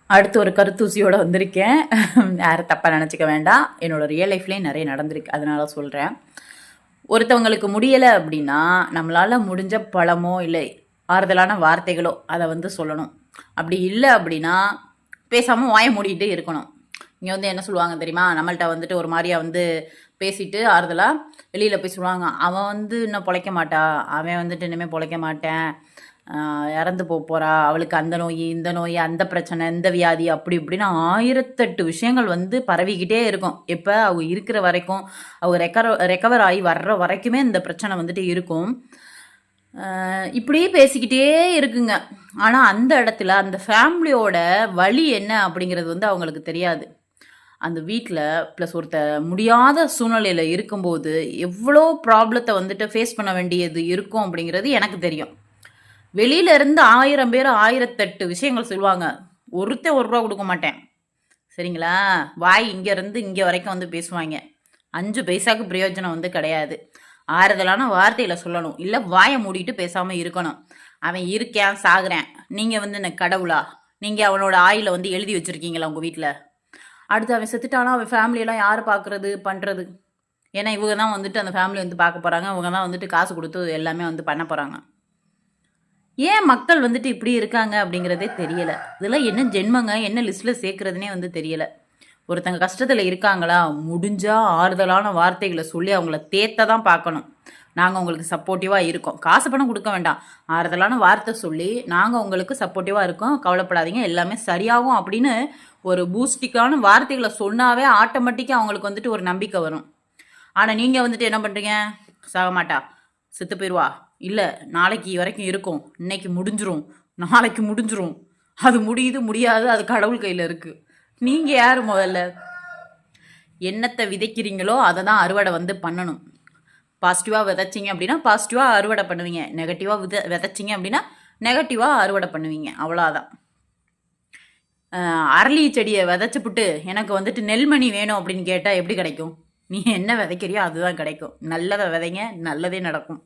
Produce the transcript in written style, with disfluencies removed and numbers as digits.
அடுத்து ஒரு கருத்தூசியோட வந்திருக்கேன். யாரும் தப்பாக நினச்சிக்க வேண்டாம். என்னோட ரியல் லைஃப்லேயும் நிறைய நடந்திருக்கு, அதனால சொல்கிறேன். ஒருத்தவங்களுக்கு முடியலை அப்படின்னா நம்மளால் முடிஞ்ச பழமோ இல்லை ஆறுதலான வார்த்தைகளோ அதை வந்து சொல்லணும். அப்படி இல்லை அப்படின்னா பேசாமல் வாய மூடிட்டு இருக்கணும். இங்கே வந்து என்ன சொல்லுவாங்க தெரியுமா, நம்மள்ட்ட வந்துட்டு ஒரு மாதிரியா வந்து பேசிட்டு ஆறுதலாக வெளியில் போய் சொல்லுவாங்க, அவன் வந்து இன்னும் பொழைக்க மாட்டா, அவன் வந்துட்டு இனிமேல் பொழைக்க மாட்டேன், இறந்து போகிறா, அவளுக்கு அந்த நோய் இந்த நோய் அந்த பிரச்சனை இந்த வியாதி அப்படி இப்படின்னு 1008 விஷயங்கள் வந்து பரவிக்கிட்டே இருக்கும். இப்போ அவங்க இருக்கிற வரைக்கும், அவங்க ரெக்கவர் ஆகி வர்ற வரைக்குமே இந்த பிரச்சனை வந்துட்டு இருக்கும். இப்படியே பேசிக்கிட்டே இருக்குங்க. ஆனால் அந்த இடத்துல அந்த ஃபேமிலியோட வலி என்ன அப்படிங்கிறது வந்து அவங்களுக்கு தெரியாது. அந்த வீட்டில் ப்ளஸ் ஒருத்த முடியாத சூழ்நிலையில் இருக்கும்போது எவ்வளோ ப்ராப்ளத்தை வந்துட்டு ஃபேஸ் பண்ண வேண்டியது இருக்கும் அப்படிங்கிறது எனக்கு தெரியும். வெளியில இருந்து 1000 பேர் 1008 விஷயங்கள் சொல்லுவாங்க. ஒருத்தன் ரூபா கொடுக்க மாட்டேன், சரிங்களா? வாய் இங்கேருந்து இங்கே வரைக்கும் வந்து பேசுவாங்க. 5 பைசாக்கு பிரயோஜனம் வந்து கிடையாது. ஆறுதலான வார்த்தையில் சொல்லணும், இல்லை வாயை மூடிட்டு பேசாமல் இருக்கணும். அவன் இருக்கேன் சாகுறேன், நீங்கள் வந்து எனக்கு கடவுளா? நீங்கள் அவனோட ஆயில வந்து எழுதி வச்சுருக்கீங்களா உங்கள் வீட்டில்? அடுத்து அவன் செத்துட்டானா அவன் ஃபேமிலியெல்லாம் யார் பார்க்குறது பண்ணுறது? ஏன்னா இவங்க தான் வந்துட்டு அந்த ஃபேமிலி வந்து பார்க்க போகிறாங்க, இவங்க தான் வந்துட்டு காசு கொடுத்து எல்லாமே வந்து பண்ண போகிறாங்க. ஏன் மக்கள் வந்துட்டு இப்படி இருக்காங்க அப்படிங்கிறதே தெரியலை. இதெல்லாம் என்ன ஜென்மங்க, என்ன லிஸ்ட்டில் சேர்க்குறதுனே வந்து தெரியலை. ஒருத்தங்க கஷ்டத்தில் இருக்காங்களா, முடிஞ்சால் ஆறுதலான வார்த்தைகளை சொல்லி அவங்கள தேத்த தான் பார்க்கணும். நாங்கள் உங்களுக்கு சப்போர்ட்டிவாக இருக்கோம், காசு பணம் கொடுக்க வேண்டாம், ஆறுதலான வார்த்தை சொல்லி நாங்கள் உங்களுக்கு சப்போர்ட்டிவாக இருக்கோம், கவலைப்படாதீங்க எல்லாமே சரியாகும் அப்படின்னு ஒரு பூஸ்டிக்கான வார்த்தைகளை சொன்னாவே ஆட்டோமேட்டிக்காக அவங்களுக்கு வந்துட்டு ஒரு நம்பிக்கை வரும். ஆனால் நீங்கள் வந்துட்டு என்ன பண்ணுறீங்க, சாக மாட்டா, செத்து போயிடுவா, இல்லை நாளைக்கு வரைக்கும் இருக்கும், இன்னைக்கு முடிஞ்சிரும், நாளைக்கு முடிஞ்சிரும், அது முடியுது முடியாது அது கடவுள் கையில் இருக்குது. நீங்கள் யார்? முதல்ல என்னத்தை விதைக்கிறீங்களோ அதை தான் அறுவடை வந்து பண்ணணும். பாசிட்டிவாக விதைச்சிங்க அப்படின்னா பாசிட்டிவாக அறுவடை பண்ணுவீங்க, நெகட்டிவாக விதைச்சிங்க அப்படின்னா நெகட்டிவாக அறுவடை பண்ணுவீங்க, அவ்வளோதான். அரளி செடியை விதைச்சிப்புட்டு எனக்கு வந்துட்டு நெல்மணி வேணும் அப்படின்னு கேட்டால் எப்படி கிடைக்கும்? நீ என்ன விதைக்கிறியோ அதுதான் கிடைக்கும். நல்லதை விதைங்க, நல்லதே நடக்கும்.